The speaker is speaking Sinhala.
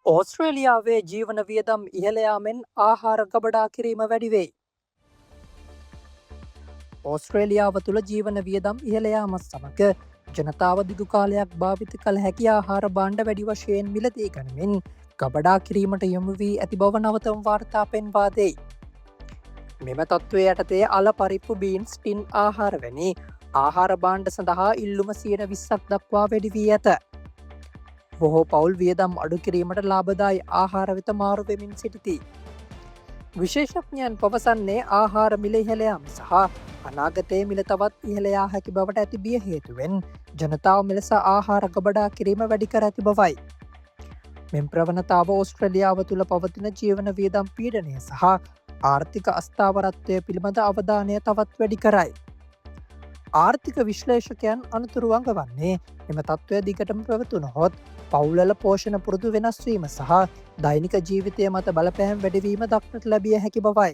ඕස්ට්‍රේලියාවේ ජීවන වියදම් ඉහළ යාමෙන් ආහාර ගබඩා කිරීම වැඩි වෙයි. ඕස්ට්‍රේලියාව තුළ ජීවන වියදම් ඉහළ යාමත් සමග ජනතාව දිගු කාලයක් භාවිත කළ හැකි ආහාර භාණ්ඩ වැඩි වශයෙන් මිලදී ගනිමින් ගබඩා කිරීමට යොමු වී ඇති බව නවතම වාර්තා පෙන්වා දෙයි. මෙම තත්ත්වය යටතේ අල පරිප්පු බීන්ස් ටින් ආහාර වැනි ආහාර භාණ්ඩ සඳහා ඉල්ලුම 20% දක්වා වැඩි වී ඇත. බොහෝ පවුල් වියදම් අඩු කිරීමට ලාභදායි ආහාර වෙත මාරු වෙමින් සිටිති. විශේෂඥයන් පවසන්නේ ආහාර මිල ඉහළ යාම සහ අනාගතයේ මිල තවත් ඉහළ යා හැකි බවට ඇති බිය හේතුවෙන් ජනතාව මෙලෙස ආහාර ගබඩා කිරීම වැඩි කර ඇති බවයි. මෙම ප්‍රවණතාව ඕස්ට්‍රේලියාව තුළ පවතින ජීවන වියදම් පීඩනය සහ ආර්ථික අස්ථාවරත්වය පිළිබඳ අවධානය තවත් වැඩි කරයි. ආර්ථික විශ්ලේෂකයන් අනතුරු අඟවන්නේ එම තත්ත්වය දිගටම පැවතුනහොත් පවුලල පෝෂණ පුරුදු වෙනස්වීම සහ දෛනික ජීවිතය මත බලපෑම් වැඩවීම දක්නට ලැබිය හැකි බවයි.